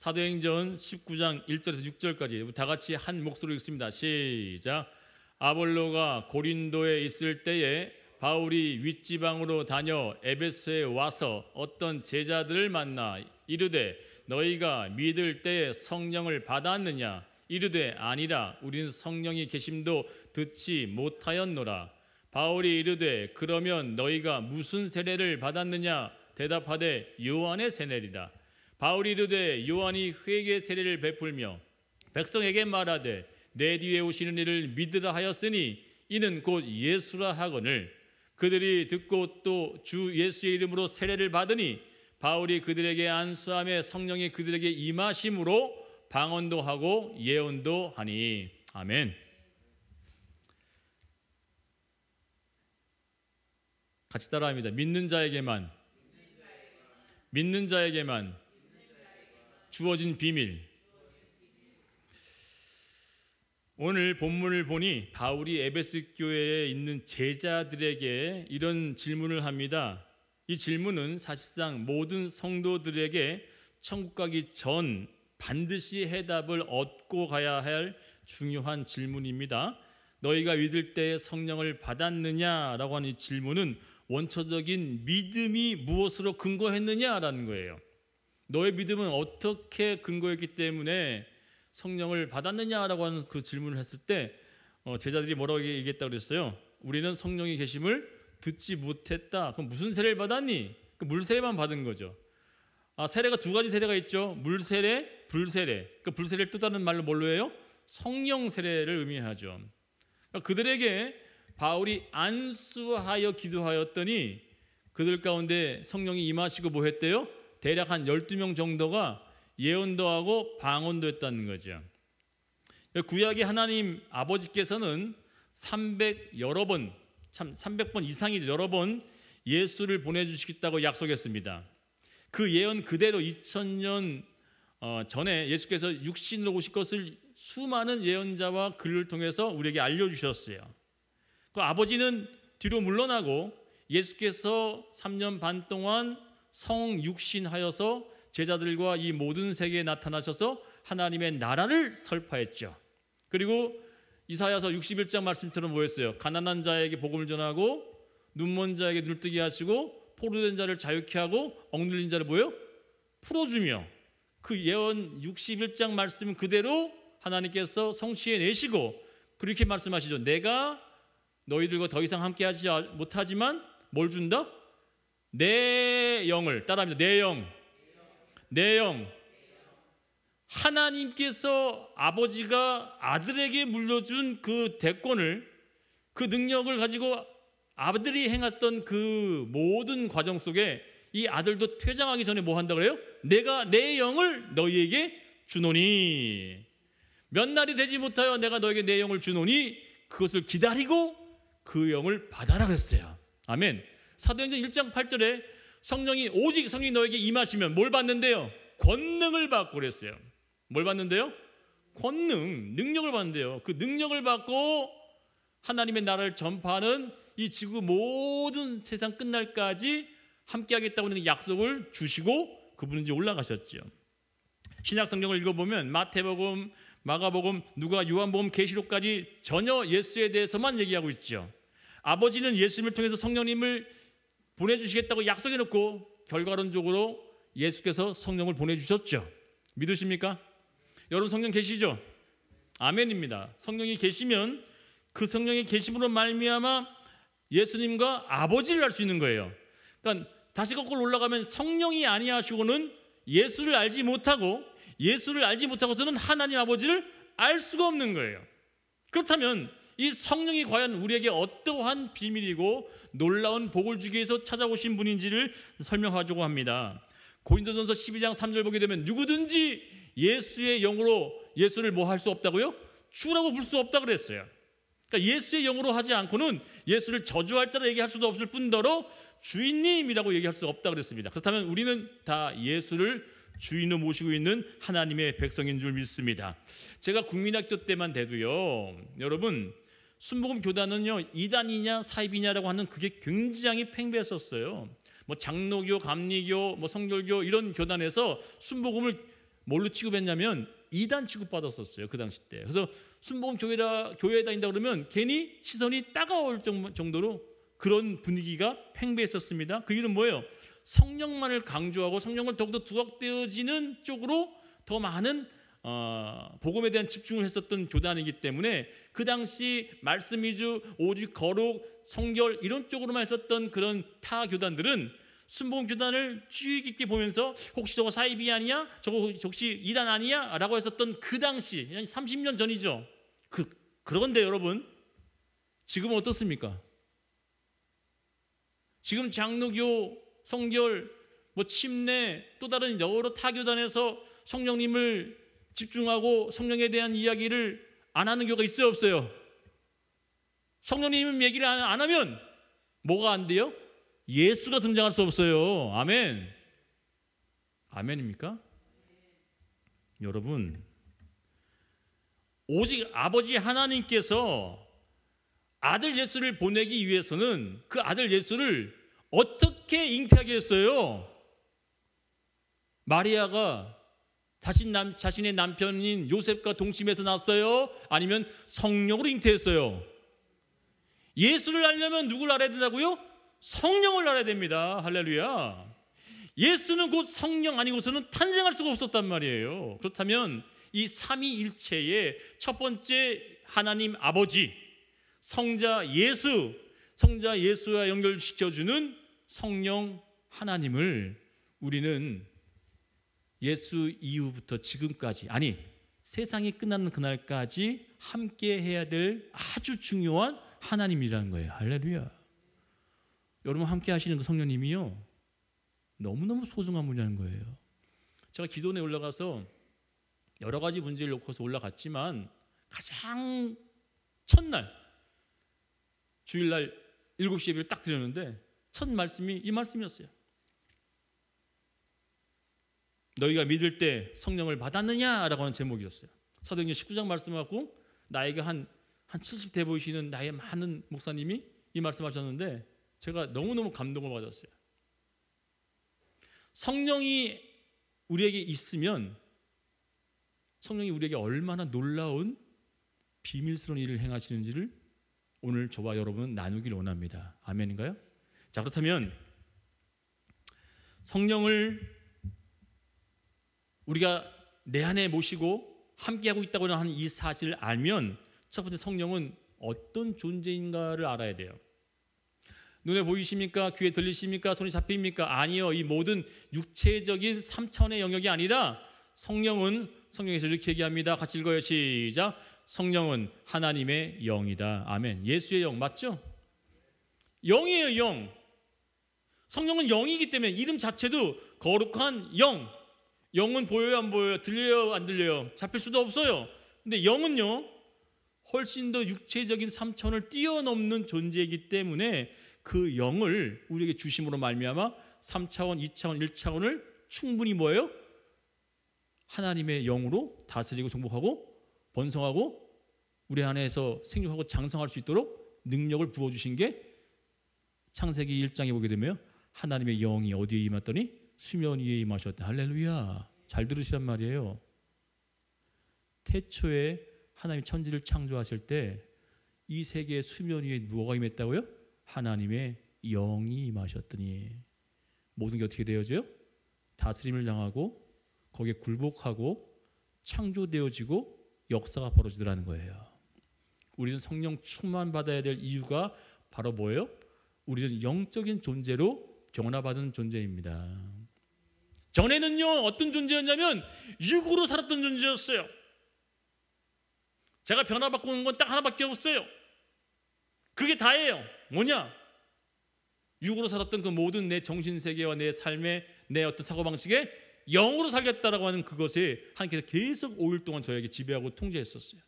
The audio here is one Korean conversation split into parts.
사도행전 19장 1절에서 6절까지 다 같이 한 목소리로 읽습니다. 시작. 아볼로가 고린도에 있을 때에 바울이 윗지방으로 다녀 에베소에 와서 어떤 제자들을 만나 이르되 너희가 믿을 때에 성령을 받았느냐? 이르되 아니라 우리는 성령이 계심도 듣지 못하였노라. 바울이 이르되 그러면 너희가 무슨 세례를 받았느냐? 대답하되 요한의 세례리라. 바울이 이르되 요한이 회개 세례를 베풀며 백성에게 말하되 내 뒤에 오시는 이를 믿으라 하였으니 이는 곧 예수라 하거늘. 그들이 듣고 또 주 예수의 이름으로 세례를 받으니 바울이 그들에게 안수하며 성령이 그들에게 임하심으로 방언도 하고 예언도 하니. 아멘. 같이 따라합니다. 믿는 자에게만 주어진 비밀. 오늘 본문을 보니 바울이 에베소 교회에 있는 제자들에게 이런 질문을 합니다. 이 질문은 사실상 모든 성도들에게 천국 가기 전 반드시 해답을 얻고 가야 할 중요한 질문입니다. 너희가 믿을 때 성령을 받았느냐라고 하는 이 질문은 원초적인 믿음이 무엇으로 근거했느냐라는 거예요. 너의 믿음은 어떻게 근거했기 때문에 성령을 받았느냐라고 하는 그 질문을 했을 때 제자들이 뭐라고 얘기했다고 그랬어요? 우리는 성령이 계심을 듣지 못했다. 그럼 무슨 세례를 받았니? 그 물세례만 받은 거죠. 세례가 두 가지 세례가 있죠. 물세례, 불세례. 그 불세례를 또 다른 말로 뭘로 해요? 성령 세례를 의미하죠. 그러니까 그들에게 바울이 안수하여 기도하였더니 그들 가운데 성령이 임하시고 뭐 했대요? 대략 한 12명 정도가 예언도 하고 방언도 했다는 거죠. 구약의 하나님 아버지께서는 300번 이상이 여러 번 예수를 보내주시겠다고 약속했습니다. 그 예언 그대로 2000년 전에 예수께서 육신으로 오실 것을 수많은 예언자와 글을 통해서 우리에게 알려주셨어요. 그 아버지는 뒤로 물러나고 예수께서 3년 반 동안 성육신하여서 제자들과 이 모든 세계에 나타나셔서 하나님의 나라를 설파했죠. 그리고 이사야서 61장 말씀처럼 뭐였어요? 가난한 자에게 복음을 전하고 눈먼 자에게 눈을 뜨게 하시고 포로된 자를 자유케 하고 억눌린 자를 뭐예요? 풀어주며. 그 예언 61장 말씀 그대로 하나님께서 성취해 내시고 그렇게 말씀하시죠. 내가 너희들과 더 이상 함께하지 못하지만 뭘 준다? 내 영을 따라합니다. 내 영. 하나님께서 아버지가 아들에게 물려준 그 대권을, 그 능력을 가지고 아들이 행했던 그 모든 과정 속에 이 아들도 퇴장하기 전에 뭐 한다 그래요? 내가 내 영을 너희에게 주노니. 몇 날이 되지 못하여 내가 너에게 내 영을 주노니 그것을 기다리고 그 영을 받아라 그랬어요. 아멘. 사도행전 1장 8절에 오직 성령이 너에게 임하시면 뭘 받는데요? 권능을 받고 그랬어요. 뭘 받는데요? 능력을 받는데요. 그 능력을 받고 하나님의 나라를 전파하는 이 지구 모든 세상 끝날까지 함께 하겠다고 하는 약속을 주시고 그분은 이제 올라가셨죠. 신약 성경을 읽어보면 마태복음, 마가복음, 누가, 요한복음, 계시록까지 전혀 예수에 대해서만 얘기하고 있죠. 아버지는 예수님을 통해서 성령님을 보내주시겠다고 약속해놓고 결과론적으로 예수께서 성령을 보내주셨죠. 믿으십니까? 여러분 성령 계시죠? 아멘입니다. 성령이 계시면 그 성령의 계심으로 말미암아 예수님과 아버지를 알 수 있는 거예요. 그러니까 다시 거꾸로 올라가면 성령이 아니하시고는 예수를 알지 못하고 예수를 알지 못하고서는 하나님 아버지를 알 수가 없는 거예요. 그렇다면 이 성령이 과연 우리에게 어떠한 비밀이고 놀라운 복을 주기 위해서 찾아오신 분인지를 설명하려고 합니다. 고린도전서 12장 3절 보게 되면 누구든지 예수의 영으로 예수를 뭐 할 수 없다고요? 주라고 부를 수 없다 그랬어요. 그러니까 예수의 영으로 하지 않고는 예수를 저주할 자라 얘기할 수도 없을 뿐더러 주인님이라고 얘기할 수 없다 그랬습니다. 그렇다면 우리는 다 예수를 주인으로 모시고 있는 하나님의 백성인 줄 믿습니다. 제가 국민학교 때만 돼도요, 여러분 순복음 교단은요 이단이냐 사입이냐라고 하는 그게 굉장히 팽배했었어요. 뭐 장로교, 감리교, 뭐 성결교 이런 교단에서 순복음을 뭘로 취급했냐면 이단 취급받았었어요. 그 당시 때. 그래서 순복음 교회에 다닌다 그러면 괜히 시선이 따가울 정도로 그런 분위기가 팽배했었습니다. 그 이유는 뭐예요? 성령만을 강조하고 성령을 더욱더 두각되어지는 쪽으로 더 많은 복음에 대한 집중을 했었던 교단이기 때문에 그 당시 말씀 위주, 오직 거룩, 성결 이런 쪽으로만 했었던 그런 타 교단들은 순복음 교단을 주의 깊게 보면서 혹시 저거 사이비 아니야? 저거 혹시 이단 아니야? 라고 했었던 그 당시 30년 전이죠. 그런데 여러분 지금은 어떻습니까? 지금 장로교, 성결, 침례 또 다른 여러 타교단에서 성령님을 집중하고 성령에 대한 이야기를 안 하는 교가 있어요, 없어요? 성령님 얘기를 안 하면 뭐가 안 돼요? 예수가 등장할 수 없어요. 아멘. 아멘입니까? 여러분, 오직 아버지 하나님께서 아들 예수를 보내기 위해서는 그 아들 예수를 어떻게 잉태하게 했어요? 마리아가 자신의 남편인 요셉과 동침해서 낳았어요? 아니면 성령으로 잉태했어요? 예수를 알려면 누굴 알아야 된다고요? 성령을 알아야 됩니다. 할렐루야. 예수는 곧 성령 아니고서는 탄생할 수가 없었단 말이에요. 그렇다면 이 삼위일체의 첫 번째 하나님 아버지, 성자 예수와 연결시켜주는 성령 하나님을 우리는 예수 이후부터 지금까지, 아니 세상이 끝나는 그날까지 함께 해야 될 아주 중요한 하나님이라는 거예요. 할렐루야. 여러분 함께 하시는 그 성령님이요, 너무너무 소중한 분이라는 거예요. 제가 기도원에 올라가서 여러 가지 문제를 놓고서 올라갔지만 가장 첫날 주일날 7시 예배를 딱 드렸는데 첫 말씀이 이 말씀이었어요. 너희가 믿을 때 성령을 받았느냐라고 하는 제목이었어요. 사도행전 19장 말씀 갖고 나에게 한 70대 보이시는 나의 많은 목사님이 이 말씀하셨는데 제가 너무너무 감동을 받았어요. 성령이 우리에게 있으면 성령이 우리에게 얼마나 놀라운 비밀스러운 일을 행하시는지를 오늘 저와 여러분은 나누기를 원합니다. 아멘인가요? 자, 그렇다면 성령을 우리가 내 안에 모시고 함께하고 있다고 하는 이 사실을 알면 첫 번째 성령은 어떤 존재인가를 알아야 돼요. 눈에 보이십니까? 귀에 들리십니까? 손이 잡힙니까? 아니요. 이 모든 육체적인 3차원의 영역이 아니라 성령에서 이렇게 얘기합니다. 같이 읽어요. 시작. 성령은 하나님의 영이다. 아멘. 예수의 영 맞죠? 영이에요. 영. 성령은 영이기 때문에 이름 자체도 거룩한 영. 영은 보여요 안 보여요? 들려요 안 들려요? 잡힐 수도 없어요. 근데 영은요 훨씬 더 육체적인 3차원을 뛰어넘는 존재이기 때문에 그 영을 우리에게 주심으로 말미암아 3차원, 2차원, 1차원을 충분히 뭐예요? 하나님의 영으로 다스리고 정복하고 번성하고 우리 안에서 생육하고 장성할 수 있도록 능력을 부어주신 게 창세기 1장에 보게 되면 하나님의 영이 어디에 임했더니 수면 위에 임하셨다. 할렐루야. 잘 들으시란 말이에요. 태초에 하나님이 천지를 창조하실 때 이 세계의 수면 위에 뭐가 임했다고요? 하나님의 영이 임하셨더니 모든 게 어떻게 되어져요? 다스림을 당하고 거기에 굴복하고 창조되어지고 역사가 벌어지더라는 거예요. 우리는 성령 충만 받아야 될 이유가 바로 뭐예요? 우리는 영적인 존재로 변화받은 존재입니다. 전에는요 어떤 존재였냐면 육으로 살았던 존재였어요. 제가 변화받고 온 건 딱 하나밖에 없어요. 그게 다예요. 뭐냐? 육으로 살았던 그 모든 내 정신세계와 내 삶의 내 어떤 사고방식에 영으로 살겠다라고 하는 그것에 하나님께서 계속 5일 동안 저에게 지배하고 통제했었어요.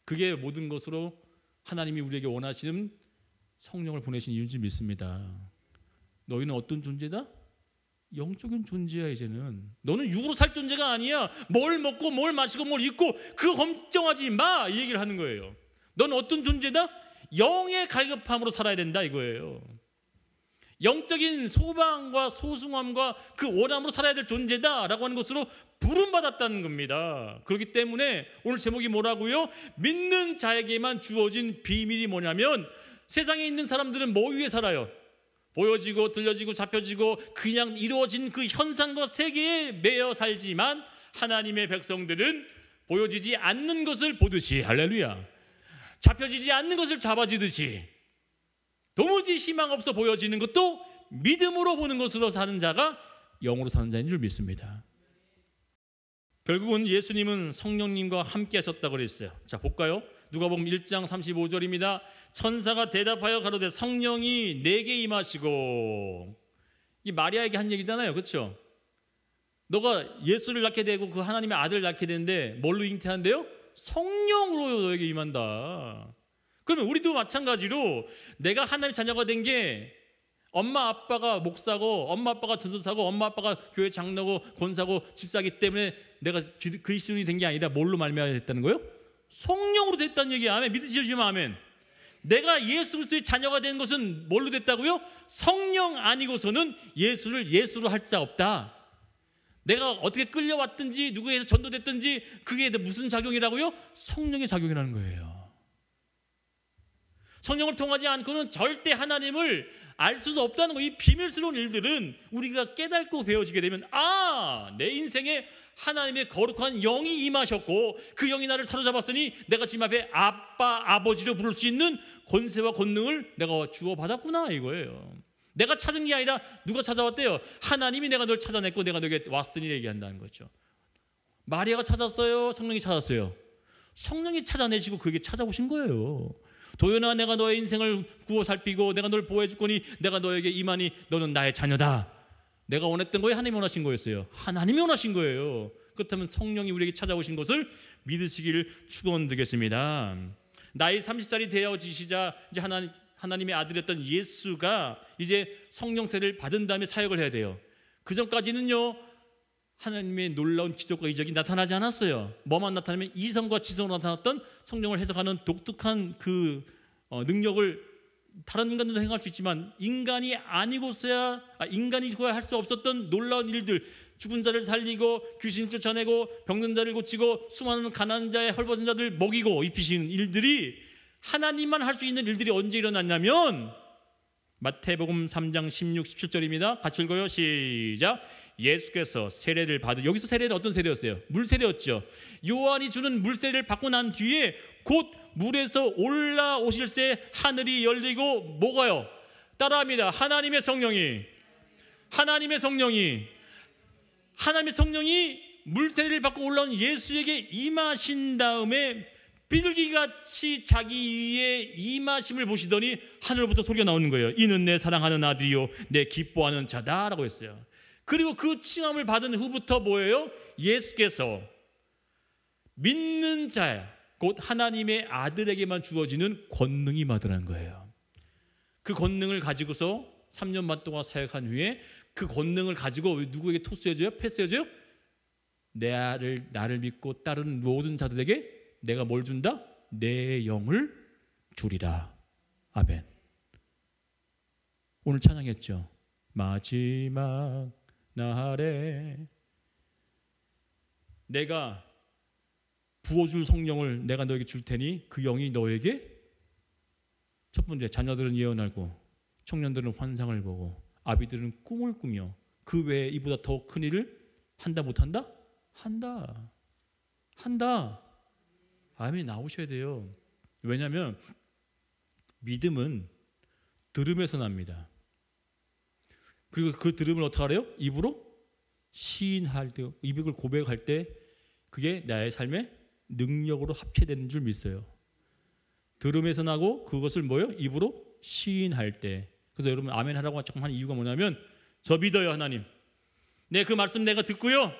그게 모든 것으로 하나님이 우리에게 원하시는 성령을 보내신 이유인지 믿습니다. 너희는 어떤 존재다? 영적인 존재야. 이제는 너는 육으로 살 존재가 아니야. 뭘 먹고 뭘 마시고 뭘 입고 그거 걱정하지 마, 이 얘기를 하는 거예요. 너는 어떤 존재다? 영의 갈급함으로 살아야 된다 이거예요. 영적인 소방과 소중함과 그 원함으로 살아야 될 존재다라고 하는 것으로 부름받았다는 겁니다. 그렇기 때문에 오늘 제목이 뭐라고요? 믿는 자에게만 주어진 비밀이 뭐냐면, 세상에 있는 사람들은 뭐 위에 살아요? 보여지고 들려지고 잡혀지고 그냥 이루어진 그 현상과 세계에 매여 살지만, 하나님의 백성들은 보여지지 않는 것을 보듯이, 할렐루야, 잡혀지지 않는 것을 잡아지듯이 도무지 희망 없어 보여지는 것도 믿음으로 보는 것으로 사는 자가 영으로 사는 자인 줄 믿습니다. 결국은 예수님은 성령님과 함께 하셨다고 그랬어요. 자, 볼까요? 누가복음 1장 35절입니다. 천사가 대답하여 가로되 성령이 내게 임하시고, 이 마리아에게 한 얘기잖아요, 그렇죠? 너가 예수를 낳게 되고 그 하나님의 아들을 낳게 되는데 뭘로 잉태한대요? 성령으로 너에게 임한다. 그러면 우리도 마찬가지로 내가 하나님의 자녀가 된 게 엄마 아빠가 목사고 엄마 아빠가 전도사고 엄마 아빠가 교회 장로고 권사고 집사기 때문에 내가 그리스도인이 된 게 아니라 뭘로 말미암아 됐다는 거예요? 성령으로 됐다는 얘기야. 아멘. 믿으시면 아멘. 내가 예수 그리스도의 자녀가 된 것은 뭘로 됐다고요? 성령 아니고서는 예수를 예수로 할 자 없다. 내가 어떻게 끌려왔든지 누구에게서 전도됐든지 그게 무슨 작용이라고요? 성령의 작용이라는 거예요. 성령을 통하지 않고는 절대 하나님을 알 수도 없다는 거. 이 비밀스러운 일들은 우리가 깨닫고 배워지게 되면, 아, 내 인생에 하나님의 거룩한 영이 임하셨고 그 영이 나를 사로잡았으니 내가 지금 앞에 아빠, 아버지로 부를 수 있는 권세와 권능을 내가 주어받았구나, 이거예요. 내가 찾은 게 아니라 누가 찾아왔대요? 하나님이 내가 널 찾아냈고 내가 너에게 왔으니 얘기한다는 거죠. 마리아가 찾았어요? 성령이 찾았어요? 성령이 찾아내시고 그에게 찾아오신 거예요. 도연아, 내가 너의 인생을 구워 살피고 내가 널 보호해 줄 거니 내가 너에게 임하니 너는 나의 자녀다. 내가 원했던 거예요? 하나님이 원하신 거였어요? 하나님이 원하신 거예요. 그렇다면 성령이 우리에게 찾아오신 것을 믿으시기를 축원드리겠습니다. 나이 30살이 되어지시자 이제 하나님의 아들이었던 예수가 이제 성령 세례를 받은 다음에 사역을 해야 돼요. 그 전까지는요, 하나님의 놀라운 기적과 이적이 나타나지 않았어요. 뭐만 나타나면 이성과 지성으로 나타났던 성령을 해석하는 독특한 그 능력을 다른 인간들도 행할 수 있지만 인간이 아니고서야 할 수 없었던 놀라운 일들, 죽은 자를 살리고 귀신 쫓아내고 병든 자를 고치고 수많은 가난한 자의 헐벗은 자들 먹이고 입히시는 일들이 하나님만 할 수 있는 일들이 언제 일어났냐면 마태복음 3장 16, 17절입니다. 같이 읽어요. 시작. 예수께서 세례를 받은, 여기서 세례는 어떤 세례였어요? 물세례였죠. 요한이 주는 물세례를 받고 난 뒤에 곧 물에서 올라오실새 하늘이 열리고 뭐가요? 따라합니다. 하나님의 성령이 물세례를 받고 올라온 예수에게 임하신 다음에 비둘기같이 자기 위에 임하심을 보시더니 하늘로부터 소리가 나오는 거예요. 이는 내 사랑하는 아들이요 내 기뻐하는 자다라고 했어요. 그리고 그 칭함을 받은 후부터 뭐예요? 예수께서 믿는 자, 곧 하나님의 아들에게만 주어지는 권능이 임하더라는 거예요. 그 권능을 가지고서 3년 반 동안 사역한 후에 그 권능을 가지고 누구에게 토스해줘요? 패스해줘요? 나를 믿고 따르는 모든 자들에게 내가 뭘 준다? 내 영을 주리라. 아멘. 오늘 찬양했죠. 마지막 날에 내가 부어줄 성령을 내가 너에게 줄 테니 그 영이 너에게, 첫 번째, 자녀들은 예언하고 청년들은 환상을 보고 아비들은 꿈을 꾸며 그 외에 이보다 더 큰 일을 한다 못한다? 한다. 아멘. 나오셔야 돼요. 왜냐하면 믿음은 들음에서 납니다. 그리고 그 들음을 어떻게 하래요? 입으로 시인할 때, 입을 고백할 때 그게 나의 삶의 능력으로 합체되는 줄 믿어요. 들음에서 나고 그것을 뭐예요? 입으로 시인할 때. 그래서 여러분 아멘 하라고 조금 한 이유가 뭐냐면, 저 믿어요. 하나님, 네, 그 말씀 내가 듣고요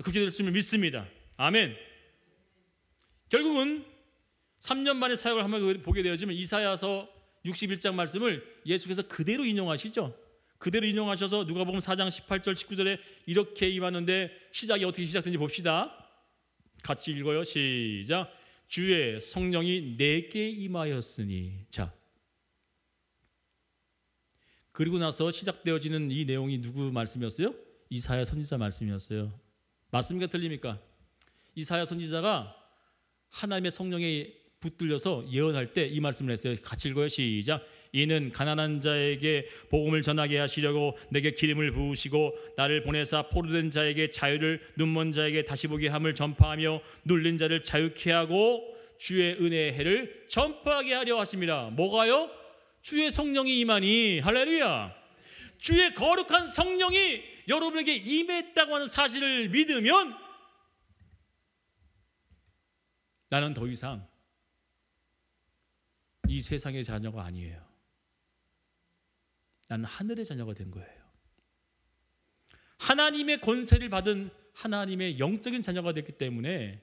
그렇게 될 줄 믿습니다. 아멘. 결국은 3년 만에 사역을 한번 보게 되었지만 이사야서 61장 말씀을 예수께서 그대로 인용하시죠. 그대로 인용하셔서 누가복음 4장 18절 19절에 이렇게 임하는데 시작이 어떻게 시작된지 봅시다. 같이 읽어요. 시작. 주의 성령이 내게 임하였으니. 자, 그리고 나서 시작되어지는 이 내용이 누구 말씀이었어요? 이사야 선지자 말씀이었어요. 맞습니까? 틀립니까? 이사야 선지자가 하나님의 성령에 붙들려서 예언할 때 이 말씀을 했어요. 같이 읽어요. 시작. 이는 가난한 자에게 복음을 전하게 하시려고 내게 기름을 부으시고 나를 보내사 포로된 자에게 자유를, 눈먼 자에게 다시 보게 함을 전파하며 눌린 자를 자유케 하고 주의 은혜의 해를 전파하게 하려 하심이라. 뭐가요? 주의 성령이 임하니. 할렐루야. 주의 거룩한 성령이 여러분에게 임했다고 하는 사실을 믿으면 나는 더 이상 이 세상의 자녀가 아니에요. 나는 하늘의 자녀가 된 거예요. 하나님의 권세를 받은 하나님의 영적인 자녀가 됐기 때문에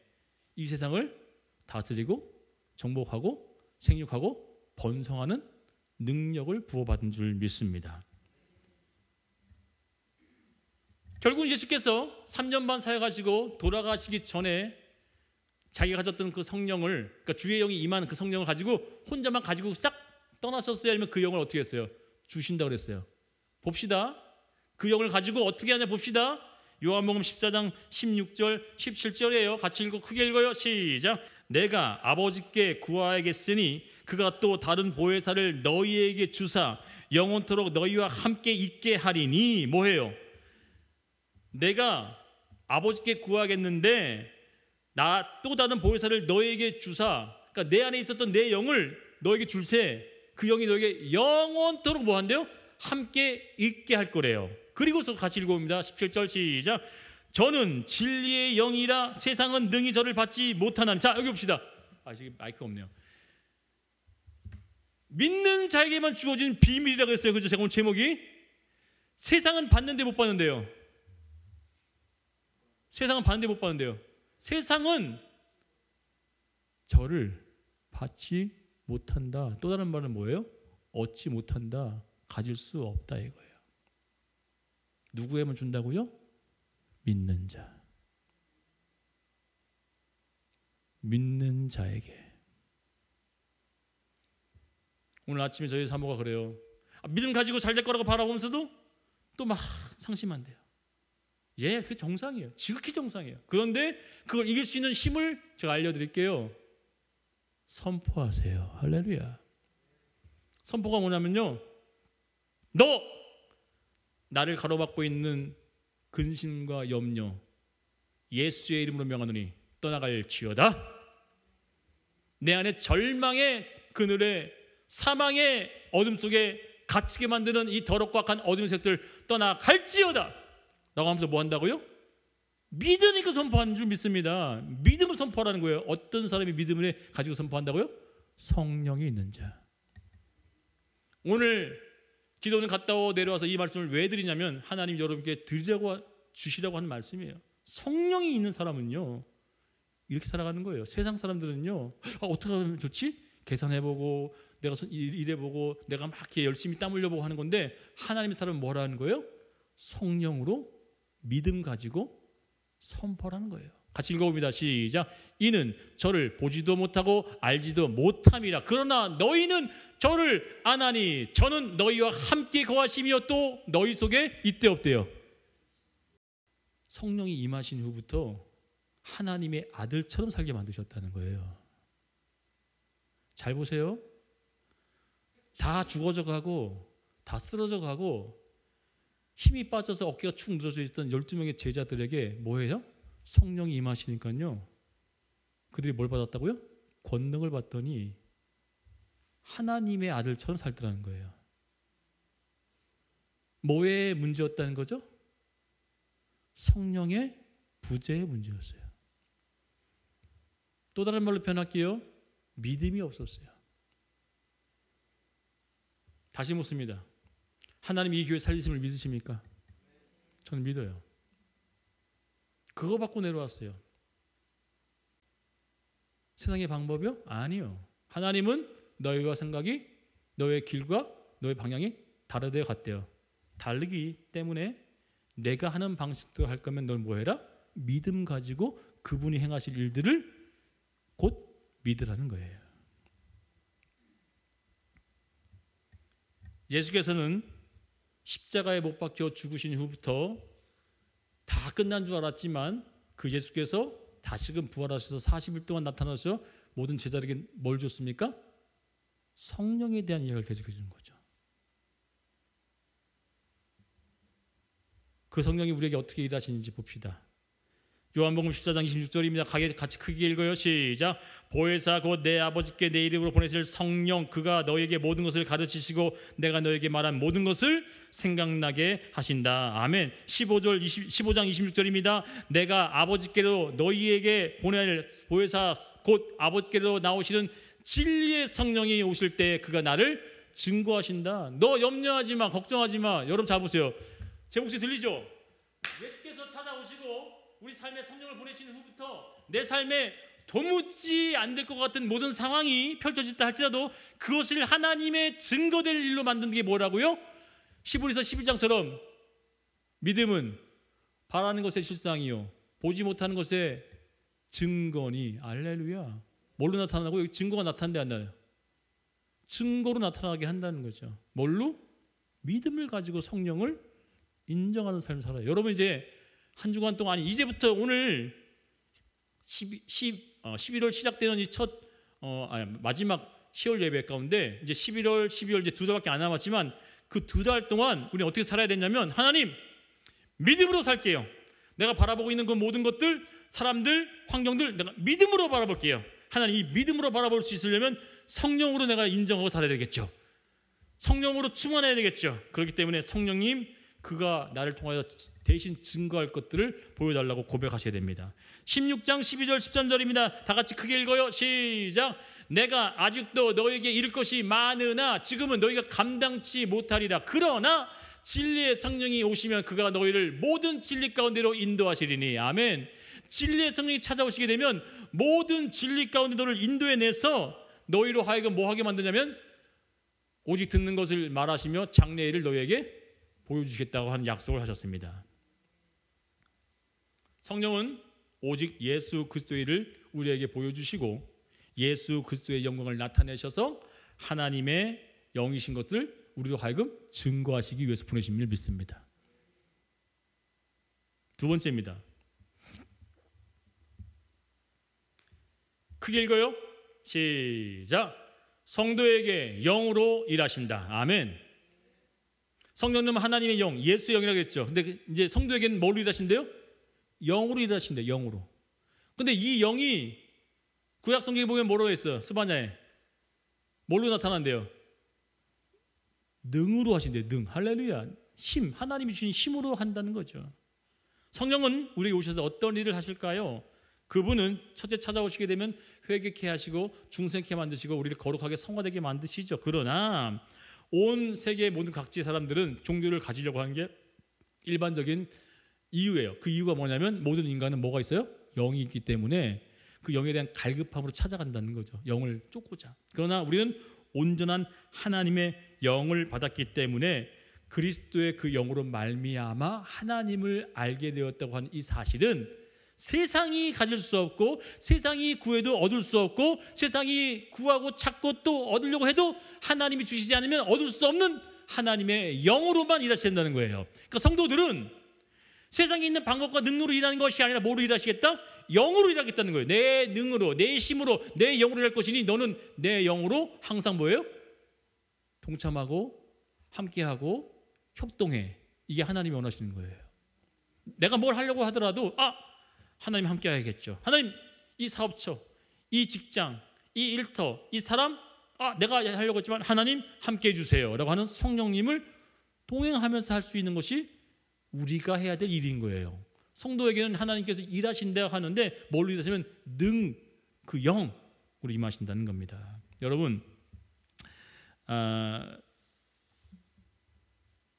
이 세상을 다스리고 정복하고 생육하고 번성하는 능력을 부어받은 줄 믿습니다. 결국 예수께서 3년 반 사역하시고 돌아가시기 전에 자기가 가졌던 그 성령을, 그러니까 주의 영이 임한 그 성령을 가지고 혼자만 가지고 싹 떠나셨어요? 아니면 그 영을 어떻게 했어요? 주신다고 그랬어요. 봅시다. 그 영을 가지고 어떻게 하냐 봅시다. 요한복음 14장 16절 17절이에요. 같이 읽고 크게 읽어요. 시작. 내가 아버지께 구하야겠으니 그가 또 다른 보혜사를 너희에게 주사 영원토록 너희와 함께 있게 하리니. 뭐해요? 내가 아버지께 구하겠는데 나 또 다른 보혜사를 너에게 주사, 그러니까 내 안에 있었던 내 영을 너에게 줄세. 그 영이 너에게 영원토록 뭐 한대요? 함께 있게 할 거래요. 그리고서 같이 읽어봅니다. 17절 시작. 저는 진리의 영이라 세상은 능히 저를 받지 못하나니. 자, 여기 봅시다. 지금 마이크가 없네요. 믿는 자에게만 주어진 비밀이라고 했어요. 그죠? 제가 오늘 제목이 세상은 받는데 못 받는데요. 세상은 받는데 못 받는데요. 세상은 저를 받지 못한다. 또 다른 말은 뭐예요? 얻지 못한다. 가질 수 없다 이거예요. 누구에만 준다고요? 믿는 자. 믿는 자에게. 오늘 아침에 저희 사모가 그래요. 믿음 가지고 잘 될 거라고 바라보면서도 또 막 상심한대요. 예, 그게 정상이에요. 지극히 정상이에요. 그런데 그걸 이길 수 있는 힘을 제가 알려드릴게요. 선포하세요. 할렐루야. 선포가 뭐냐면요, 너 나를 가로막고 있는 근심과 염려 예수의 이름으로 명하노니 떠나갈지어다. 내 안에 절망의 그늘에 사망의 어둠 속에 갇히게 만드는 이 더럽고 악한 어둠의 색들 떠나갈지어다 라고 하면서 뭐 한다고요? 믿으니까 선포하는 줄 믿습니다. 믿음을 선포하라는 거예요. 어떤 사람이 믿음을 가지고 선포한다고요? 성령이 있는 자. 오늘 기도는 갔다 오고 내려와서 이 말씀을 왜 드리냐면 하나님 여러분께 드리라고 주시라고 하는 말씀이에요. 성령이 있는 사람은요 이렇게 살아가는 거예요. 세상 사람들은요 어떻게 하면 좋지? 계산해보고 내가 일해보고 내가 막 이렇게 열심히 땀 흘려보고 하는 건데 하나님의 사람은 뭐라 하는 거예요? 성령으로 믿음 가지고 선포하는 거예요. 같이 읽어봅니다. 시작. 이는 저를 보지도 못하고 알지도 못함이라. 그러나 너희는 저를 아나니 저는 너희와 함께 거하시며 또 너희 속에 있대 없대요. 성령이 임하신 후부터 하나님의 아들처럼 살게 만드셨다는 거예요. 잘 보세요. 다 죽어져 가고 다 쓰러져 가고 힘이 빠져서 어깨가 축 늘어져 있던 12명의 제자들에게 뭐예요? 성령이 임하시니까요 그들이 뭘 받았다고요? 권능을 받더니 하나님의 아들처럼 살더라는 거예요. 뭐의 문제였다는 거죠? 성령의 부재의 문제였어요. 또 다른 말로 표현할게요. 믿음이 없었어요. 다시 묻습니다. 하나님 이 교회 살리심을 믿으십니까? 저는 믿어요. 그거 받고 내려왔어요. 세상의 방법이요? 아니요. 하나님은 너희와 생각이 너의 길과 너의 방향이 다르대요 같대요. 다르기 때문에 내가 하는 방식대로 할 거면 널 뭐해라? 믿음 가지고 그분이 행하실 일들을 곧 믿으라는 거예요. 예수께서는 십자가에 못 박혀 죽으신 후부터 다 끝난 줄 알았지만 그 예수께서 다시금 부활하셔서 40일 동안 나타나셔서 모든 제자들에게 뭘 줬습니까? 성령에 대한 이야기를 계속해 주는 거죠. 그 성령이 우리에게 어떻게 일하시는지 봅시다. 요한복음 14장 26절입니다. 같이 크게 읽어요. 시작. 보혜사 곧 내 아버지께 내 이름으로 보내실 성령 그가 너에게 모든 것을 가르치시고 내가 너에게 말한 모든 것을 생각나게 하신다. 아멘. 15장 26절입니다. 내가 아버지께로 너희에게 보낼 보혜사 곧 아버지께로 나오시는 진리의 성령이 오실 때 그가 나를 증거하신다. 너 염려하지 마, 걱정하지 마. 여러분 잘 보세요. 제 목소리 들리죠? 예수께서 찾아오시고 우리 삶에 성령을 보내신 후부터 내 삶에 도무지 안 될 것 같은 모든 상황이 펼쳐졌다 할지라도 그것을 하나님의 증거될 일로 만드는 게 뭐라고요? 히브리서 11장처럼 믿음은 바라는 것의 실상이요 보지 못하는 것의 증거니. 알렐루야. 뭘로 나타나고? 여기 증거가 나타난대 안 나요? 증거로 나타나게 한다는 거죠. 뭘로? 믿음을 가지고 성령을 인정하는 삶을 살아요. 여러분 이제 한 주간 동안 이제부터 오늘 11월 시작되는 이 마지막 10월 예배 가운데 이제 11월, 12월 이제 2달밖에 안 남았지만 그 2달 동안 우리는 어떻게 살아야 되냐면 하나님 믿음으로 살게요. 내가 바라보고 있는 그 모든 것들, 사람들, 환경들 내가 믿음으로 바라볼게요. 하나님 이 믿음으로 바라볼 수 있으려면 성령으로 내가 인정하고 살아야 되겠죠. 성령으로 충만해야 되겠죠. 그렇기 때문에 성령님 그가 나를 통하여 대신 증거할 것들을 보여달라고 고백하셔야 됩니다. 16장 12절 13절입니다. 다 같이 크게 읽어요. 시작. 내가 아직도 너에게 이를 것이 많으나 지금은 너희가 감당치 못하리라. 그러나 진리의 성령이 오시면 그가 너희를 모든 진리 가운데로 인도하시리니. 아멘. 진리의 성령이 찾아오시게 되면 모든 진리 가운데 너를 인도해내서 너희로 하여금 뭐 하게 만드냐면 오직 듣는 것을 말하시며 장래일을 너희에게 보여주시겠다고 하는 약속을 하셨습니다. 성령은 오직 예수 그리스도의 일을 우리에게 보여주시고 예수 그리스도의 영광을 나타내셔서 하나님의 영이신 것을 우리로 하여금 증거하시기 위해서 보내신 줄 믿습니다. 두 번째입니다. 크게 읽어요. 시작. 성도에게 영으로 일하신다. 아멘. 성령님은 하나님의 영, 예수의 영이라고 했죠. 근데 이제 성도에게는 뭘로 일하신대요? 영으로 일하신대요. 영으로. 근데 이 영이 구약 성경에 보면 뭐라고 했어요? 스바냐에 뭘로 나타난대요? 능으로 하신대요. 능. 할렐루야. 힘. 하나님이 주신 힘으로 한다는 거죠. 성령은 우리에게 오셔서 어떤 일을 하실까요? 그분은 첫째 찾아오시게 되면 회개케 하시고 중생케 만드시고 우리를 거룩하게 성화되게 만드시죠. 그러나 온 세계의 모든 각지의 사람들은 종교를 가지려고 하는 게 일반적인 이유예요. 그 이유가 뭐냐면 모든 인간은 뭐가 있어요? 영이 있기 때문에 그 영에 대한 갈급함으로 찾아간다는 거죠. 영을 쫓고자. 그러나 우리는 온전한 하나님의 영을 받았기 때문에 그리스도의 그 영으로 말미암아 하나님을 알게 되었다고 하는 이 사실은 세상이 가질 수 없고 세상이 구해도 얻을 수 없고 세상이 구하고 찾고 또 얻으려고 해도 하나님이 주시지 않으면 얻을 수 없는 하나님의 영으로만 일하신다는 거예요. 그러니까 성도들은 세상에 있는 방법과 능력으로 일하는 것이 아니라 뭐로 일하시겠다? 영으로 일하겠다는 거예요. 내 능으로, 내 힘으로, 내 영으로 일할 것이니 너는 내 영으로 항상 뭐예요? 동참하고 함께하고 협동해. 이게 하나님이 원하시는 거예요. 내가 뭘 하려고 하더라도 하나님 함께 해야겠죠. 하나님 이 사업처, 이 직장, 이 일터, 이 사람 내가 하려고 했지만 하나님 함께 해주세요 라고 하는 성령님을 동행하면서 할 수 있는 것이 우리가 해야 될 일인 거예요. 성도에게는 하나님께서 일하신다고 하는데 뭘로 일하시면 그 영으로 임하신다는 겁니다. 여러분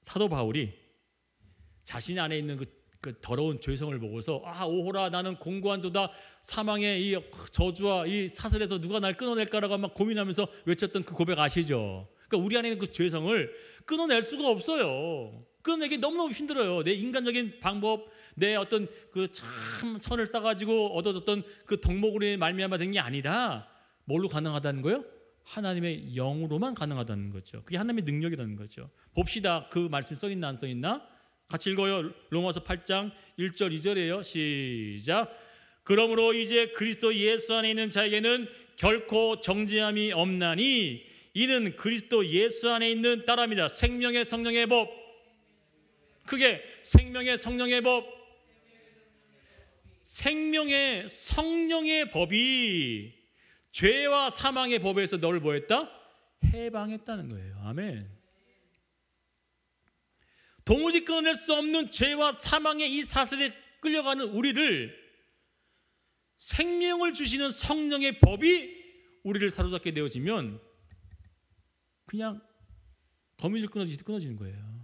사도 바울이 자신 안에 있는 그 더러운 죄성을 보고서 오호라 나는 공고한 자다 사망의 이 저주와 이 사슬에서 누가 날 끊어낼까라고 막 고민하면서 외쳤던 그 고백 아시죠? 그러니까 우리 안에 있는 그 죄성을 끊어낼 수가 없어요. 끊어내기 너무너무 힘들어요. 내 인간적인 방법, 내 어떤 그 참 선을 쌓아가지고 얻어졌던 그 덕목으로 말미암아 된 게 아니라 뭘로 가능하다는 거예요? 하나님의 영으로만 가능하다는 거죠. 그게 하나님의 능력이라는 거죠. 봅시다. 그 말씀이 써있나 안 써있나? 같이 읽어요. 로마서 8장 1절 2절이에요. 시작. 그러므로 이제 그리스도 예수 안에 있는 자에게는 결코 정죄함이 없나니 이는 그리스도 예수 안에 있는 따라합니다. 생명의 성령의 법. 그게 생명의 성령의 법. 생명의 성령의 법이 죄와 사망의 법에서 너를 뭐했다? 해방했다는 거예요. 아멘. 도무지 끊어낼 수 없는 죄와 사망의 이 사슬에 끌려가는 우리를 생명을 주시는 성령의 법이 우리를 사로잡게 되어지면 그냥 거미줄 끊어지듯이 끊어지는 거예요.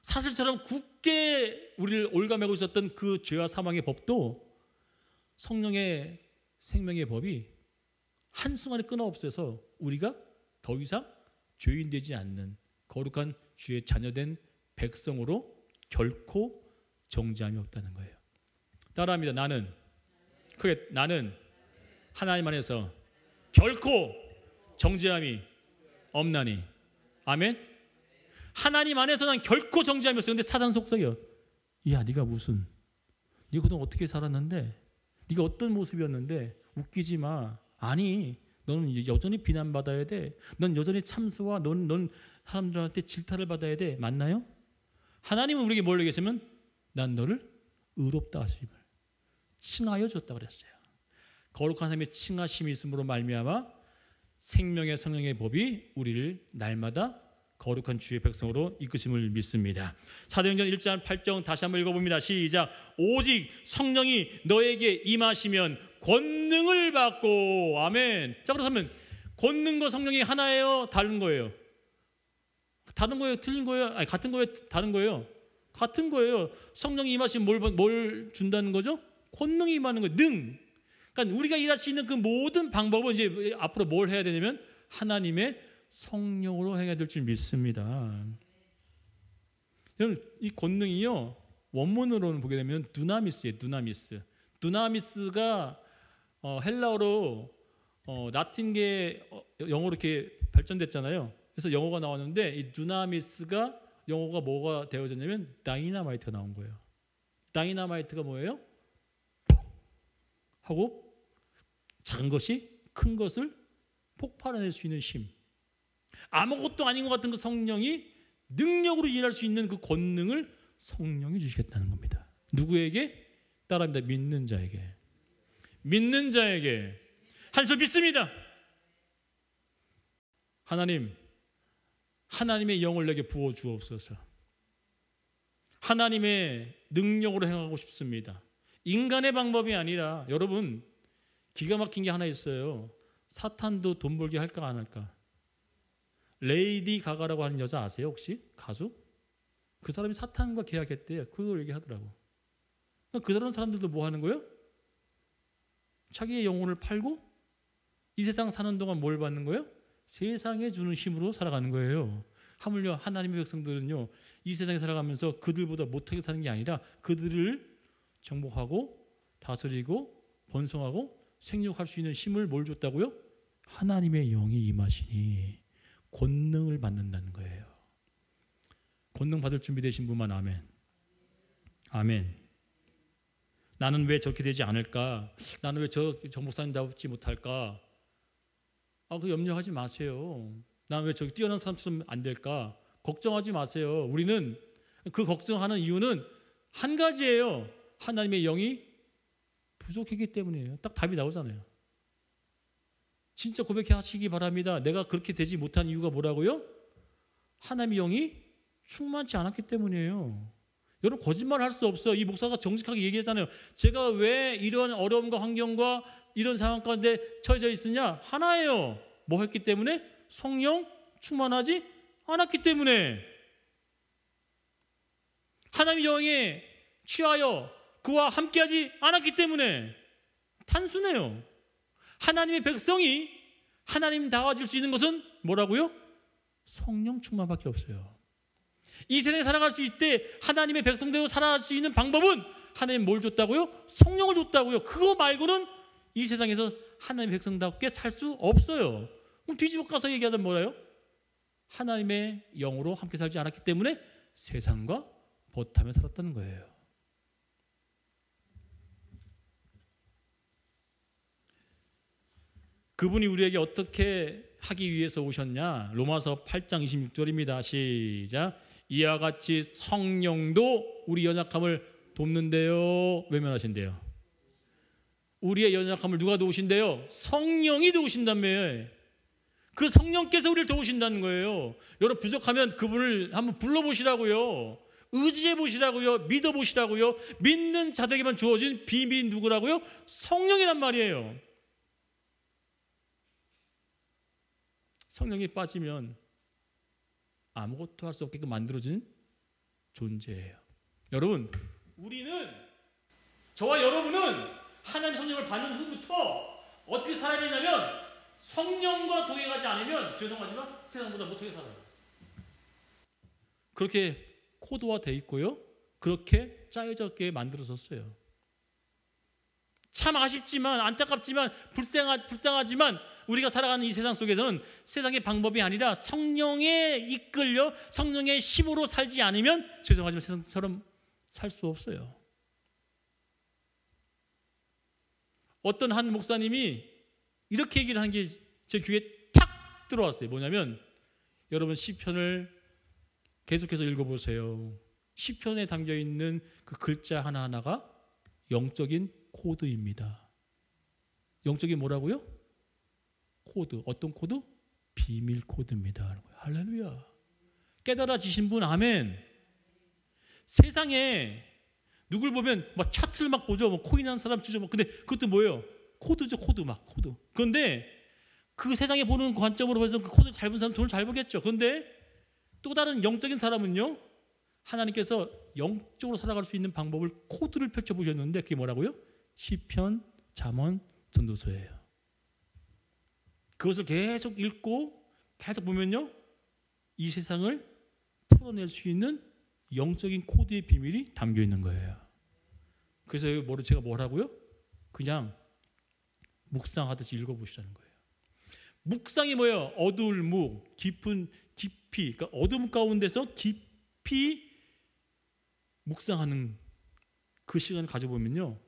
사슬처럼 굳게 우리를 올가매고 있었던 그 죄와 사망의 법도 성령의 생명의 법이 한순간에 끊어 없애서 우리가 더 이상 죄인 되지 않는 거룩한 주의 자녀된 백성으로 결코 정죄함이 없다는 거예요. 따라합니다. 나는 하나님 안에서 결코 정죄함이 없나니. 아멘. 하나님 안에서 난 결코 정죄함이 없어요. 근데 사단 속삭여. 야, 네가 무슨, 네가 그동안 어떻게 살았는데, 네가 어떤 모습이었는데 웃기지 마. 아니, 너는 여전히 비난받아야 돼. 넌 여전히 참수와 넌 사람들한테 질타를 받아야 돼. 맞나요? 하나님은 우리에게 뭘 얘기하시면 난 너를 의롭다 하심을 칭하여 줬다 그랬어요. 거룩한 하나님의 칭하심이 있음으로 말미암아 생명의 성령의 법이 우리를 날마다 거룩한 주의 백성으로 이끄심을 믿습니다. 사도행전 1장 8절 다시 한번 읽어봅니다. 시작. 오직 성령이 너에게 임하시면 권능을 받고. 아멘. 자, 그렇다면 권능과 성령이 하나예요? 다른 거예요? 다른 거예요? 틀린 거예요? 아니, 같은 거예요? 다른 거예요? 같은 거예요. 성령이 임하시면 뭘 준다는 거죠? 권능이 임하는 거예요. 능. 그러니까 우리가 일할 수 있는 그 모든 방법은 이제 앞으로 뭘 해야 되냐면 하나님의 성령으로 행해야 될 줄 믿습니다. 여러분, 이 권능이요, 원문으로는 보게 되면 두나미스예요. 두나미스. 두나미스가 헬라어로 라틴계 영어로 이렇게 발전됐잖아요. 그래서 영어가 나왔는데 이 두나미스가 영어가 뭐가 되어졌냐면 다이나마이트가 나온 거예요. 다이나마이트가 뭐예요? 하고 작은 것이 큰 것을 폭발해낼 수 있는 힘. 아무것도 아닌 것 같은 그 성령이 능력으로 일할 수 있는 그 권능을 성령이 주시겠다는 겁니다. 누구에게? 따라합니다. 믿는 자에게. 믿는 자에게. 한 수 믿습니다. 하나님의 영을 내게 부어 주옵소서. 하나님의 능력으로 행하고 싶습니다. 인간의 방법이 아니라, 여러분, 기가 막힌 게 하나 있어요. 사탄도 돈 벌게 할까 안 할까? 레이디 가가라고 하는 여자 아세요 혹시? 가수? 그 사람이 사탄과 계약했대요. 그걸 얘기하더라고. 그 다른 사람들도 뭐 하는 거예요? 자기의 영혼을 팔고 이 세상 사는 동안 뭘 받는 거예요? 세상에 주는 힘으로 살아가는 거예요. 하물며 하나님의 백성들은요, 이 세상에 살아가면서 그들보다 못하게 사는 게 아니라 그들을 정복하고 다스리고 번성하고 생육할 수 있는 힘을 뭘 줬다고요? 하나님의 영이 임하시니 권능을 받는다는 거예요. 권능 받을 준비되신 분만 아멘. 아멘. 나는 왜 저렇게 되지 않을까? 나는 왜 저 목사님답지 못할까? 그 염려하지 마세요. 나는 왜 저기 뛰어난 사람처럼 안 될까? 걱정하지 마세요. 우리는 그 걱정하는 이유는 한 가지예요. 하나님의 영이 부족했기 때문이에요. 딱 답이 나오잖아요. 진짜 고백하시기 바랍니다. 내가 그렇게 되지 못한 이유가 뭐라고요? 하나님의 영이 충만치 않았기 때문이에요. 여러분, 거짓말 할 수 없어요. 이 목사가 정직하게 얘기했잖아요. 제가 왜 이런 어려움과 환경과 이런 상황 가운데 처해져 있으냐? 하나예요. 뭐 했기 때문에? 성령 충만하지 않았기 때문에. 하나님의 영에 취하여 그와 함께하지 않았기 때문에. 단순해요. 하나님의 백성이 하나님다워질 수 있는 것은 뭐라고요? 성령 충만밖에 없어요. 이 세상에 살아갈 수 있을 때 하나님의 백성대로 살아갈 수 있는 방법은 하나님 뭘 줬다고요? 성령을 줬다고요. 그거 말고는 이 세상에서 하나님의 백성답게 살 수 없어요. 그럼 뒤집어 까서 얘기하자면 뭐예요? 하나님의 영으로 함께 살지 않았기 때문에 세상과 벗하며 살았다는 거예요. 그분이 우리에게 어떻게 하기 위해서 오셨냐? 로마서 8장 26절입니다. 시작. 이와 같이 성령도 우리 연약함을 돕는데요. 외면하신대요. 우리의 연약함을 누가 도우신대요? 성령이 도우신다며. 그 성령께서 우리를 도우신다는 거예요. 여러분 부족하면 그분을 한번 불러보시라고요. 의지해 보시라고요. 믿어 보시라고요. 믿는 자들에게만 주어진 비밀이 누구라고요? 성령이란 말이에요. 성령이 빠지면 아무것도 할 수 없게끔 만들어진 존재예요. 여러분, 우리는, 저와 여러분은 하나님 성령을 받는 후부터 어떻게 살아야 되냐면 성령과 동행하지 않으면, 죄송하지만 세상보다 못하게 살아요. 그렇게 코드화되어 있고요. 그렇게 짜여졌게 만들어졌어요. 참 아쉽지만, 안타깝지만, 불쌍하지만 우리가 살아가는 이 세상 속에서는 세상의 방법이 아니라 성령에 이끌려 성령의 힘으로 살지 않으면, 죄송하지만 세상처럼 살 수 없어요. 어떤 한 목사님이 이렇게 얘기를 한 게 제 귀에 탁 들어왔어요. 뭐냐면, 여러분 시편을 계속해서 읽어보세요. 시편에 담겨있는 그 글자 하나하나가 영적인 코드입니다. 영적인 뭐라고요? 코드. 어떤 코드? 비밀 코드입니다. 할렐루야. 깨달아지신 분 아멘. 세상에 누굴 보면 막 차트를 막 보죠. 뭐 코인 한 사람 주죠. 근데 그것도 뭐예요? 코드죠. 코드 막 코드. 그런데 그 세상에 보는 관점으로 해서 그 코드 잘 본 사람 돈을 잘 벌겠죠. 그런데 또 다른 영적인 사람은요, 하나님께서 영적으로 살아갈 수 있는 방법을 코드를 펼쳐보셨는데 그게 뭐라고요? 시편, 잠언, 전도서예요. 그것을 계속 읽고 계속 보면요, 이 세상을 풀어낼 수 있는 영적인 코드의 비밀이 담겨 있는 거예요. 그래서 제가 뭐라고요? 그냥 묵상하듯이 읽어보시라는 거예요. 묵상이 뭐예요? 어두울 묵, 깊이, 그러니까 어둠 가운데서 깊이 묵상하는 그 시간을 가져보면요,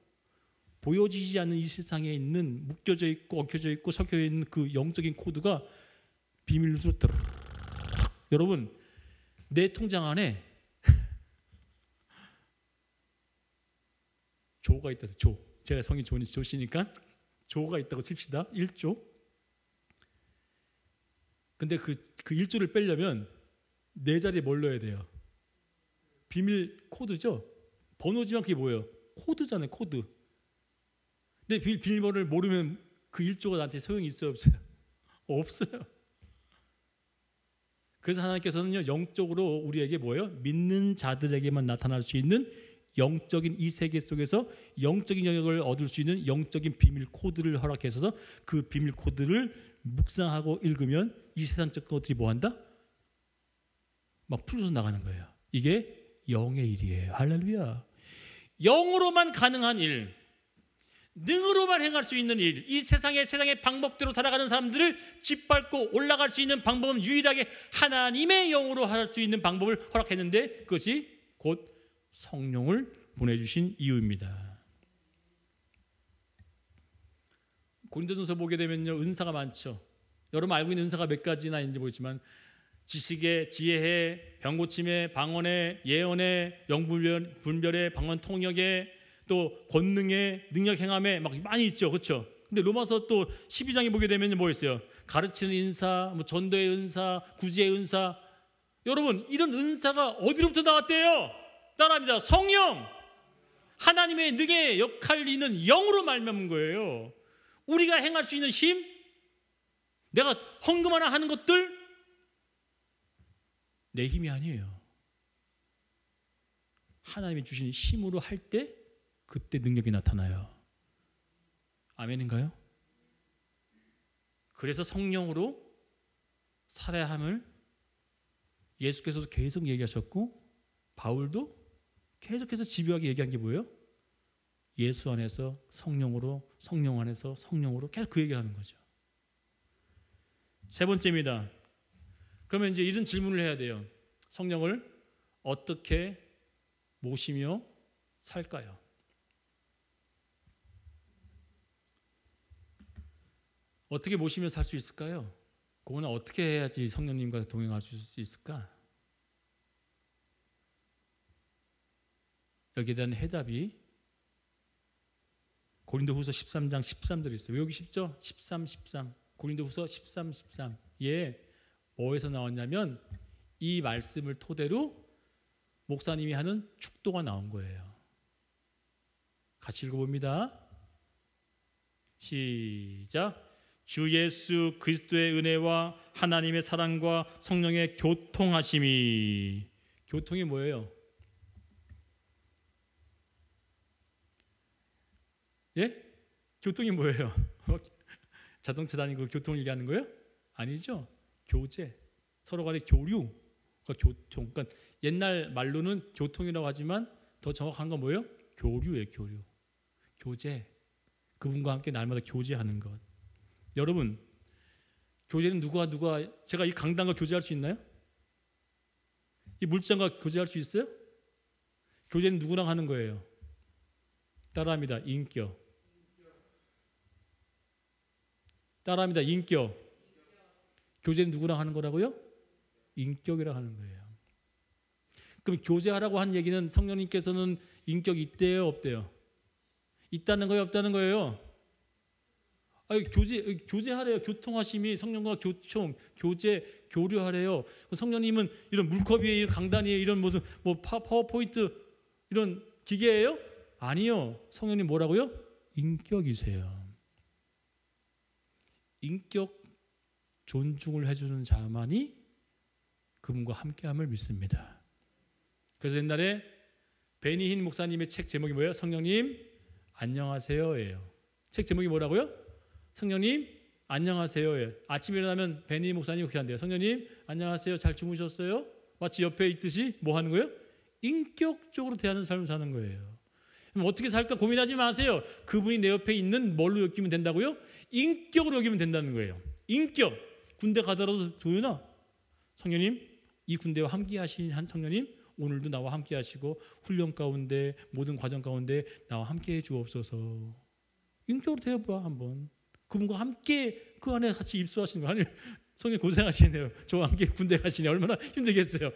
보여지지 않는 이 세상에 있는 묶여져 있고 얽혀져 있고 섞여 있는 그 영적인 코드가 비밀로 여러분, 내 통장 안에 조가 있다. 조. 제가 성이 조시니까 조가 있다고 칩시다. 1조. 근데 그 1조를 빼려면 네 자리에 뭘 넣어야 돼요? 비밀 코드죠. 번호지만 그게 뭐예요? 코드잖아요. 코드. 근데 비밀번호를 모르면 그 1조가 나한테 소용이 있어요? 없어요? 없어요. 그래서 하나님께서는요, 영적으로 우리에게 뭐예요? 믿는 자들에게만 나타날 수 있는 영적인 이 세계 속에서 영적인 영역을 얻을 수 있는 영적인 비밀 코드를 허락해서 그 비밀 코드를 묵상하고 읽으면 이 세상적 것들이 뭐한다? 막 풀려서 나가는 거예요. 이게 영의 일이에요. 할렐루야. 영으로만 가능한 일, 능으로만 행할 수 있는 일, 이 세상의 방법대로 살아가는 사람들을 짓밟고 올라갈 수 있는 방법은 유일하게 하나님의 영으로 할 수 있는 방법을 허락했는데 그것이 곧 성령을 보내주신 이유입니다. 고린도전서 보게 되면요, 은사가 많죠. 여러분 알고 있는 은사가 몇 가지나 있는지 모르지만 지식의, 지혜의, 병고침의, 방언의, 예언의, 영분별의, 방언 통역의, 또 권능의, 능력 행함에 막 많이 있죠. 그렇죠? 근데 로마서 또 12장에 보게 되면 뭐 있어요? 가르치는 은사, 뭐 전도의 은사, 구제의 은사. 여러분, 이런 은사가 어디로부터 나왔대요? 따라합니다. 성령. 하나님의 능의 역할을 있는 영으로 말미암은 거예요. 우리가 행할 수 있는 힘, 내가 헌금 하나 하는 것들 내 힘이 아니에요. 하나님이 주신 힘으로 할 때 그때 능력이 나타나요. 아멘인가요? 그래서 성령으로 살아야 함을 예수께서도 계속 얘기하셨고 바울도 계속해서 집요하게 얘기한 게 뭐예요? 예수 안에서 성령으로, 성령 안에서 성령으로 계속 그 얘기를 하는 거죠. 세 번째입니다. 그러면 이제 이런 질문을 해야 돼요. 성령을 어떻게 모시며 살까요? 어떻게 모시며 살 수 있을까요? 그거는 어떻게 해야지 성령님과 동행할 수 있을까? 여기에 대한 해답이 고린도후서 13장 13절에 있어요. 외우기 쉽죠? 13. 고린도후서 13. 예, 뭐에서 나왔냐면 이 말씀을 토대로 목사님이 하는 축도가 나온 거예요. 같이 읽어봅니다. 시작. 주 예수 그리스도의 은혜와 하나님의 사랑과 성령의 교통하심이. 교통이 뭐예요? 예? 교통이 뭐예요? 자동차 다니고 교통 얘기하는 거예요? 아니죠. 교제, 서로 간의 교류, 교통. 그러니까 옛날 말로는 교통이라고 하지만 더 정확한 건 뭐예요? 교류예요. 교류, 교제. 그분과 함께 날마다 교제하는 것. 여러분, 교제는 누가 제가 이 강단과 교제할 수 있나요? 이 물장과 교제할 수 있어요? 교제는 누구랑 하는 거예요? 따라합니다. 인격. 따라합니다. 인격. 교제는 누구랑 하는 거라고요? 인격이랑 하는 거예요. 그럼 교제하라고 한 얘기는 성령님께서는 인격이 있대요, 없대요? 있다는 거예요, 없다는 거예요? 아니, 교제하래요. 교통하심이 성령과 교제, 교류하래요. 성령님은 이런 물컵이에요, 강단이에요, 이런 무슨 파워포인트 이런 기계예요? 아니요. 성령님 뭐라고요? 인격이세요. 인격 존중을 해주는 자만이 그분과 함께함을 믿습니다. 그래서 옛날에 베니힌 목사님의 책 제목이 뭐예요? 성령님 안녕하세요예요. 책 제목이 뭐라고요? 성령님 안녕하세요예요. 아침에 일어나면 베니힌 목사님이 그렇게 한대요. 성령님 안녕하세요. 잘 주무셨어요? 마치 옆에 있듯이 뭐 하는 거예요? 인격적으로 대하는 삶을 사는 거예요. 그럼 어떻게 살까 고민하지 마세요. 그분이 내 옆에 있는 뭘로 여기면 된다고요? 인격으로 여기면 된다는 거예요. 인격. 군대 가더라도 도윤아, 성령님 이 군대와 함께 하신 한 성령님 오늘도 나와 함께 하시고 훈련 가운데 모든 과정 가운데 나와 함께 해 주옵소서. 인격으로 대해봐 한번. 그분과 함께 그 안에 같이 입수하시는 거 아니에요? 성령 고생하시네요. 저와 함께 군대 가시네. 얼마나 힘들겠어요.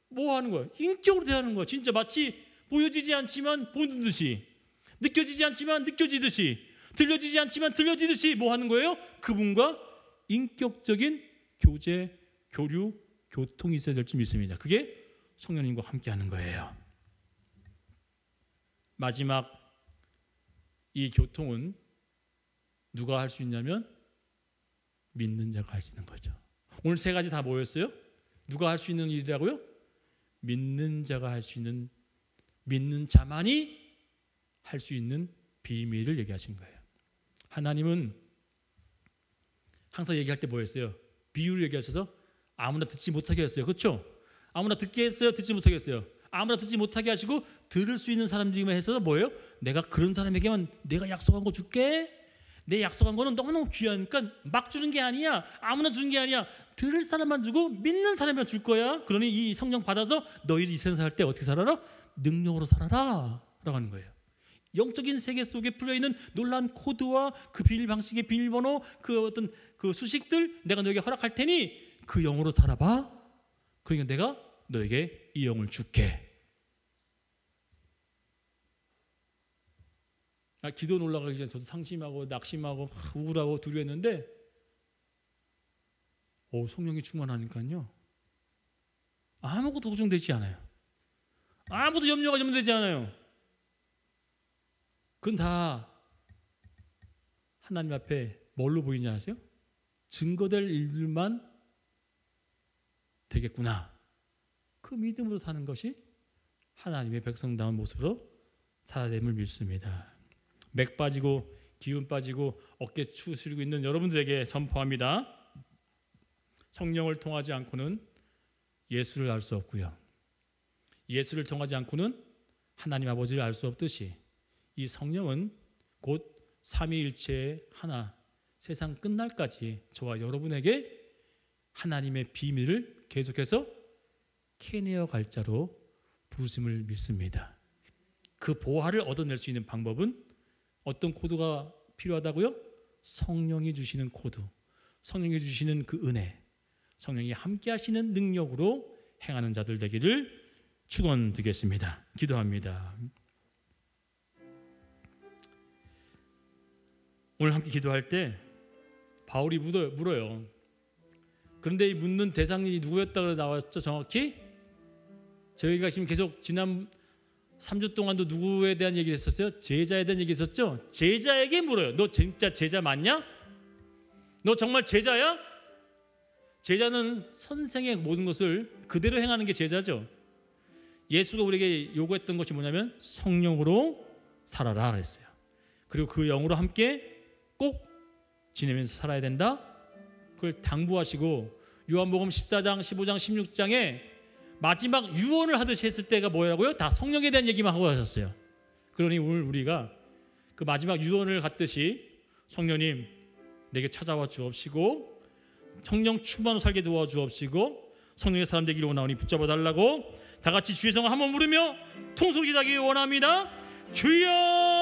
뭐 하는 거예요? 인격으로 대하는 거예요. 진짜 마치 보여지지 않지만 보는 듯이, 느껴지지 않지만 느껴지듯이, 들려지지 않지만 들려지듯이 뭐 하는 거예요? 그분과 인격적인 교제, 교류, 교통이 있어야 될 줄 믿습니다. 그게 성령님과 함께하는 거예요. 마지막 이 교통은 누가 할 수 있냐면 믿는 자가 할 수 있는 거죠. 오늘 세 가지 다 뭐였어요? 누가 할 수 있는 일이라고요? 믿는 자가 할 수 있는, 믿는 자만이 할 수 있는 비밀을 얘기하신 거예요. 하나님은 항상 얘기할 때 뭐였어요? 비유를 얘기하셔서 아무나 듣지 못하게 했어요. 그렇죠? 아무나 듣게 했어요? 듣지 못하게 했어요? 아무나 듣지 못하게 하시고 들을 수 있는 사람들만 해서 뭐예요? 내가 그런 사람에게만 내가 약속한 거 줄게. 내 약속한 거는 너무너무 귀하니까 막 주는 게 아니야. 아무나 주는 게 아니야. 들을 사람만 주고 믿는 사람만 줄 거야. 그러니 이 성령 받아서 너희들이 이 세상 살 때 어떻게 살아라? 능력으로 살아라 라고 하는 거예요. 영적인 세계 속에 풀려있는 놀라운 코드와 그 비밀 방식의 비밀번호, 그 어떤 그 수식들 내가 너에게 허락할 테니 그 영으로 살아봐. 그러니까 내가 너에게 이 영을 줄게. 기도 올라가기 전에 저도 상심하고 낙심하고 우울하고 두려웠는데 성령이 충만하니까요 아무것도 걱정되지 않아요. 아무것도 염려가 되지 않아요. 그건 다 하나님 앞에 뭘로 보이냐 아세요? 증거될 일들만 되겠구나. 그 믿음으로 사는 것이 하나님의 백성다운 모습으로 살아야 됨을 믿습니다. 맥 빠지고 기운 빠지고 어깨 추스리고 있는 여러분들에게 선포합니다. 성령을 통하지 않고는 예수를 알 수 없고요. 예수를 통하지 않고는 하나님 아버지를 알 수 없듯이 이 성령은 곧 삼위일체의 하나, 세상 끝날까지 저와 여러분에게 하나님의 비밀을 계속해서 캐내어 갈 자로 부르심을 믿습니다. 그 보화를 얻어낼 수 있는 방법은 어떤 코드가 필요하다고요? 성령이 주시는 코드, 성령이 주시는 그 은혜, 성령이 함께 하시는 능력으로 행하는 자들 되기를 축원드리겠습니다. 기도합니다. 오늘 함께 기도할 때 바울이 물어요. 그런데 이 묻는 대상이 누구였다고 나왔죠? 정확히 저희가 지금 계속 지난 3주 동안도 누구에 대한 얘기를 했었어요? 제자에 대한 얘기 했었죠? 제자에게 물어요. 너 진짜 제자 맞냐? 너 정말 제자야? 제자는 선생의 모든 것을 그대로 행하는 게 제자죠. 예수가 우리에게 요구했던 것이 뭐냐면 성령으로 살아라 그랬어요. 그리고 그 영으로 함께 꼭 지내면서 살아야 된다. 그걸 당부하시고 요한복음 14장, 15장, 16장에 마지막 유언을 하듯이 했을 때가 뭐라고요? 다 성령에 대한 얘기만 하고 하셨어요. 그러니 오늘 우리가 그 마지막 유언을 갖듯이 성령님 내게 찾아와 주옵시고 성령 충만으로 살게 도와주옵시고 성령의 사람 되기를 원하오니 붙잡아 달라고 다 같이 주의 성을 한번 부르며 통속이 자기 원합니다. 주여